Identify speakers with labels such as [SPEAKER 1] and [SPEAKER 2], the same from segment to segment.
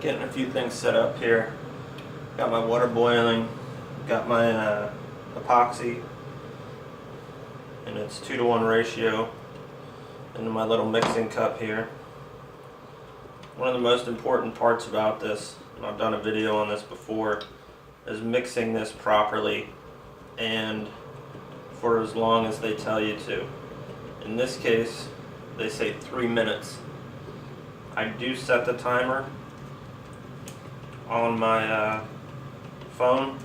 [SPEAKER 1] Getting a few things set up here. Got my water boiling, got my epoxy, and it's 2-to-1 ratio into my little mixing cup here. One of the most important parts about this, and I've done a video on this before, is mixing this properly and for as long as they tell you to. In this case, they say 3 minutes. I do set the timer on my phone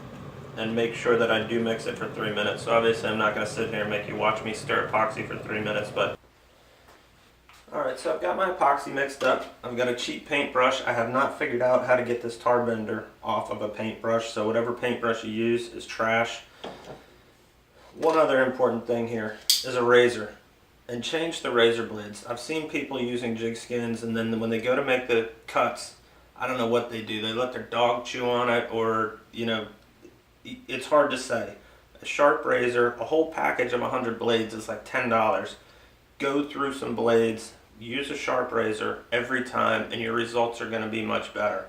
[SPEAKER 1] and make sure that I do mix it for 3 minutes. So obviously I'm not going to sit here and make you watch me stir epoxy for 3 minutes, but alright, so I've got my epoxy mixed up. I've got a cheap paintbrush. I have not figured out how to get this tar bender off of a paintbrush, so whatever paintbrush you use is trash. One other important thing here is a razor. And change the razor blades. I've seen people using JigSkinz, and then when they go to make the cuts, I don't know what they do. They let their dog chew on it, or, you know, it's hard to say. A sharp razor, a whole package of 100 blades is like $10. Go through some blades, use a sharp razor every time, and your results are going to be much better.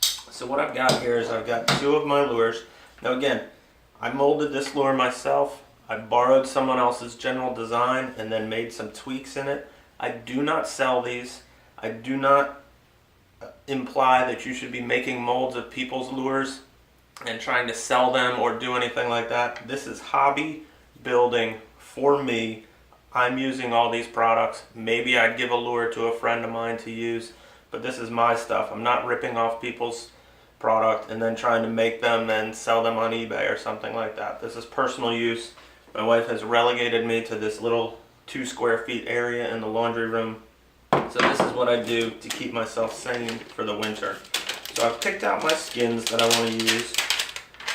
[SPEAKER 1] So what I've got here is I've got 2 of my lures. Now again, I molded this lure myself. I borrowed someone else's general design and then made some tweaks in it. I do not sell these. I do not imply that you should be making molds of people's lures and trying to sell them or do anything like that. This is hobby building for me. I'm using all these products. Maybe I'd give a lure to a friend of mine to use, but this is my stuff. I'm not ripping off people's product and then trying to make them and sell them on eBay or something like that. This is personal use. My wife has relegated me to this little 2 square feet area in the laundry room. So this is what I do to keep myself sane for the winter. So I've picked out my skins that I want to use.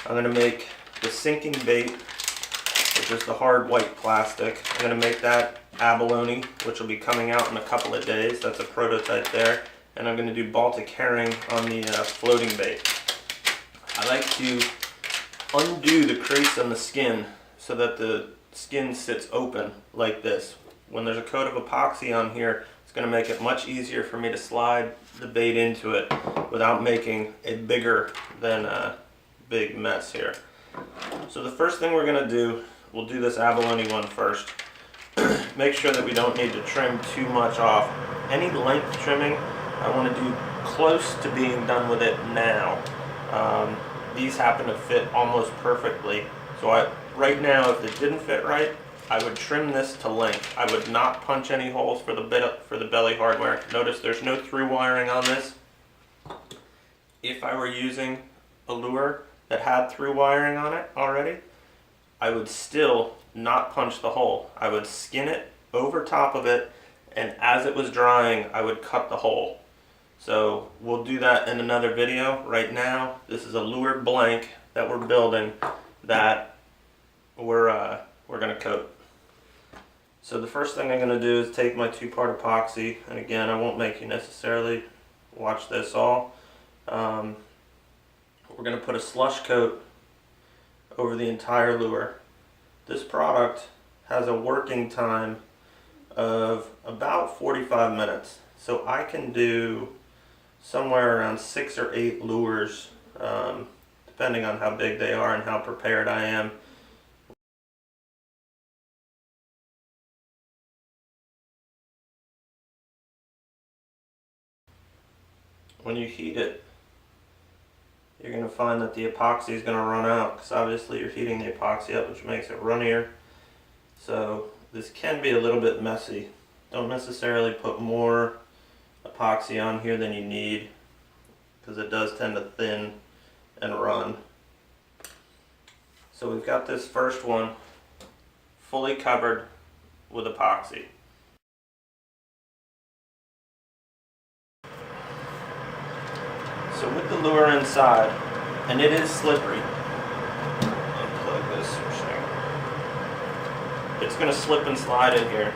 [SPEAKER 1] I'm going to make the sinking bait, which is the hard white plastic. I'm going to make that abalone, which will be coming out in a couple of days. That's a prototype there. And I'm going to do Baltic herring on the floating bait. I like to undo the crease on the skin so that the skin sits open like this. When there's a coat of epoxy on here, it's going to make it much easier for me to slide the bait into it without making a bigger than a big mess here. So the first thing we're going to do, we'll do this abalone one first. Make sure that we don't need to trim too much off. Any length trimming, I want to do close to being done with it now. These happen to fit almost perfectly. So right now, if it didn't fit right, I would trim this to length. I would not punch any holes for the belly hardware. Notice there's no through wiring on this. If I were using a lure that had through wiring on it already, I would still not punch the hole. I would skin it over top of it, and as it was drying, I would cut the hole. So we'll do that in another video. Right now, this is a lure blank that we're building that we're going to coat. So the first thing I'm going to do is take my 2-part epoxy, and again, I won't make you necessarily watch this all. We're going to put a slush coat over the entire lure. This product has a working time of about 45 minutes. So I can do somewhere around 6 or 8 lures, depending on how big they are and how prepared I am. When you heat it, you're going to find that the epoxy is going to run out, because obviously you're heating the epoxy up, which makes it runnier. So this can be a little bit messy. Don't necessarily put more epoxy on here than you need, because it does tend to thin and run. So we've got this first one fully covered with epoxy. So with the lure inside, and it is slippery, unplug this for a second. It's going to slip and slide in here,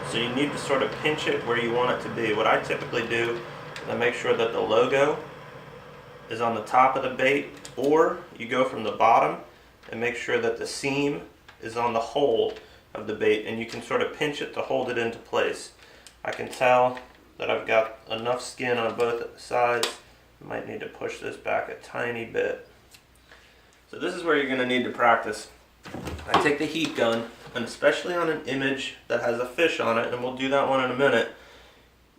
[SPEAKER 1] so you need to sort of pinch it where you want it to be. What I typically do is I make sure that the logo is on the top of the bait, or you go from the bottom and make sure that the seam is on the hole of the bait, and you can sort of pinch it to hold it into place. I can tell that I've got enough skin on both sides Might need to push this back a tiny bit. So this is where you're going to need to practice. I take the heat gun, and especially on an image that has a fish on it, and we'll do that one in a minute,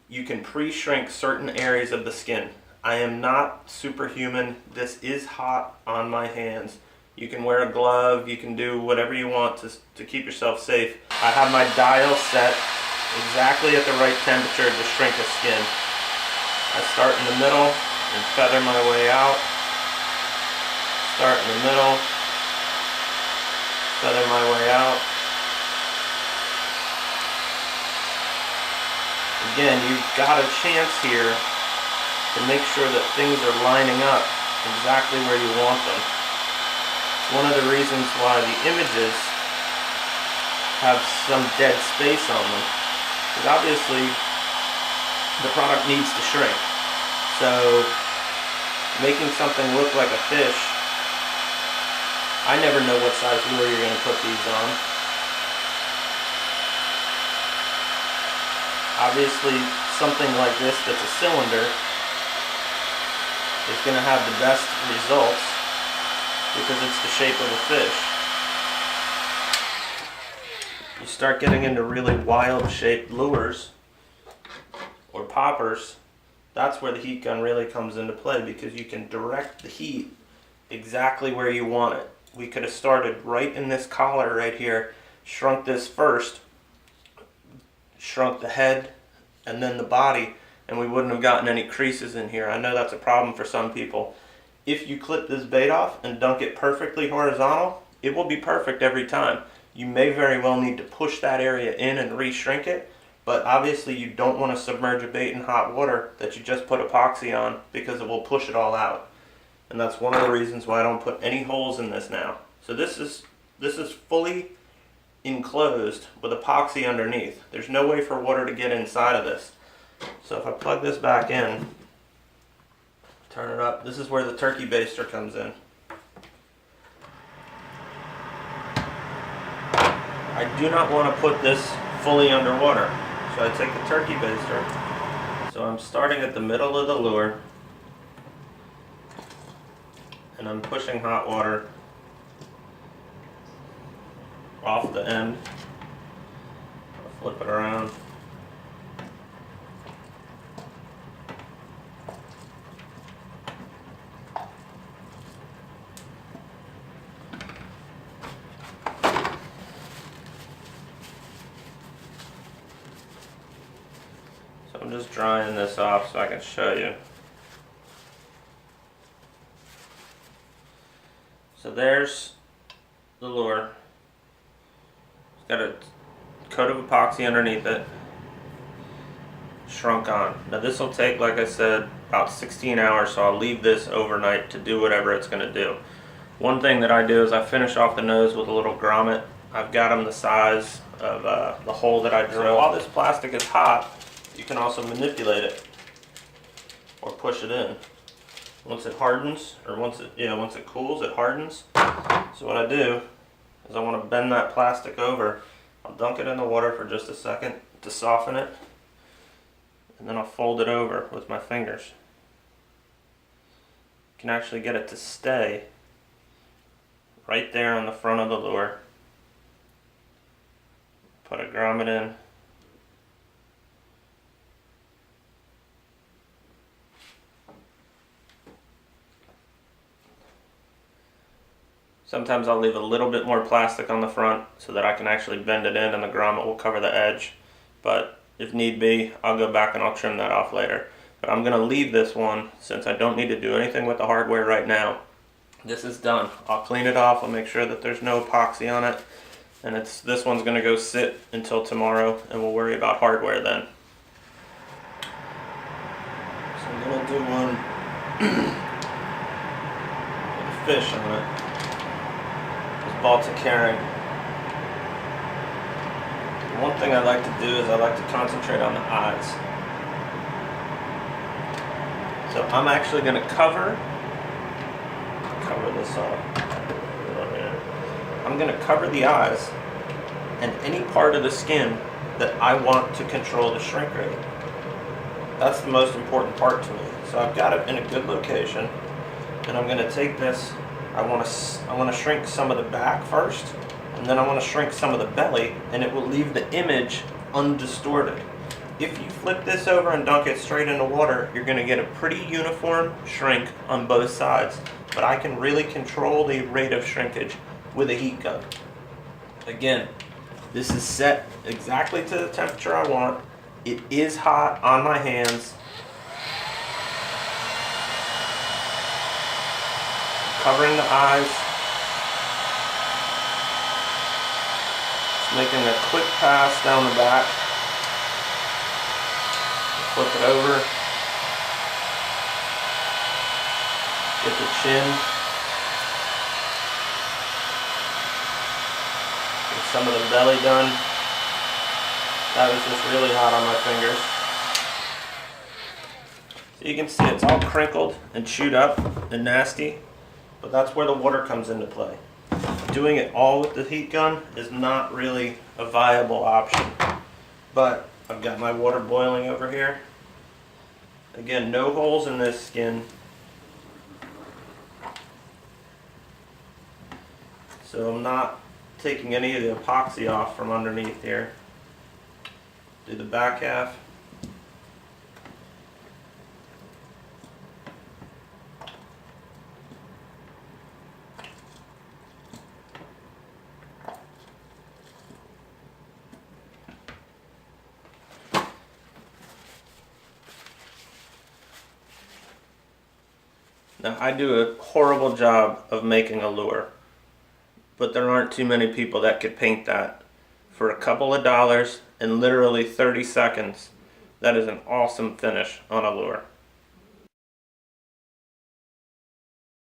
[SPEAKER 1] you can pre-shrink certain areas of the skin. I am not superhuman. This is hot on my hands. You can wear a glove, you can do whatever you want to keep yourself safe. I have my dial set exactly at the right temperature to shrink a skin. I start in the middle and feather my way out. Start in the middle, feather my way out. Again, you've got a chance here to make sure that things are lining up exactly where you want them. One of the reasons why the images have some dead space on them is obviously the product needs to shrink. So making something look like a fish, I never know what size lure you're going to put these on. Obviously something like this that's a cylinder is going to have the best results because it's the shape of a fish. You start getting into really wild shaped lures or poppers, that's where the heat gun really comes into play, because you can direct the heat exactly where you want it. We could have started right in this collar right here, shrunk this first, shrunk the head and then the body, and we wouldn't have gotten any creases in here. I know that's a problem for some people. If you clip this bait off and dunk it perfectly horizontal, it will be perfect every time. You may very well need to push that area in and re-shrink it, but obviously you don't want to submerge a bait in hot water that you just put epoxy on, because it will push it all out. And that's one of the reasons why I don't put any holes in this now. So this is fully enclosed with epoxy underneath. There's no way for water to get inside of this. So if I plug this back in, turn it up, this is where the turkey baster comes in. I do not want to put this fully underwater. So I take the turkey baster. So I'm starting at the middle of the lure, and I'm pushing hot water off the end. I'll flip it around. So I'm just drying this off so I can show you. So there's the lure. It's got a coat of epoxy underneath it, shrunk on. Now this will take, like I said, about 16 hours, so I'll leave this overnight to do whatever it's going to do. One thing that I do is I finish off the nose with a little grommet. I've got them the size of the hole that I drill. So while this plastic is hot, you can also manipulate it or push it in. Once it hardens, or once it cools, it hardens. So what I do is I want to bend that plastic over. I'll dunk it in the water for just a second to soften it, and then I'll fold it over with my fingers. You can actually get it to stay right there on the front of the lure. Put a grommet in. Sometimes I'll leave a little bit more plastic on the front so that I can actually bend it in and the grommet will cover the edge. But if need be, I'll go back and I'll trim that off later. But I'm going to leave this one since I don't need to do anything with the hardware right now. This is done. I'll clean it off. I'll make sure that there's no epoxy on it. And this one's going to go sit until tomorrow, and we'll worry about hardware then. So I'm going to do one with a fish on it. Baltic herring. One thing I like to do is I like to concentrate on the eyes. So I'm actually going to cover this up. I'm going to cover the eyes and any part of the skin that I want to control the shrink rate. That's the most important part to me. So I've got it in a good location, and I'm going to take this. I want to shrink some of the back first, and then I want to shrink some of the belly, and it will leave the image undistorted. If you flip this over and dunk it straight into water, you're going to get a pretty uniform shrink on both sides. But I can really control the rate of shrinkage with a heat gun. Again, this is set exactly to the temperature I want. It is hot on my hands. Covering the eyes. Just making a quick pass down the back. Flip it over. Get the chin. Get some of the belly done. That was just really hot on my fingers. So you can see it's all crinkled and chewed up and nasty, but that's where the water comes into play. Doing it all with the heat gun is not really a viable option. But I've got my water boiling over here. Again, no holes in this skin. So I'm not taking any of the epoxy off from underneath here. Do the back half. Now, I do a horrible job of making a lure, but there aren't too many people that could paint that. For a couple of dollars in literally 30 seconds, that is an awesome finish on a lure.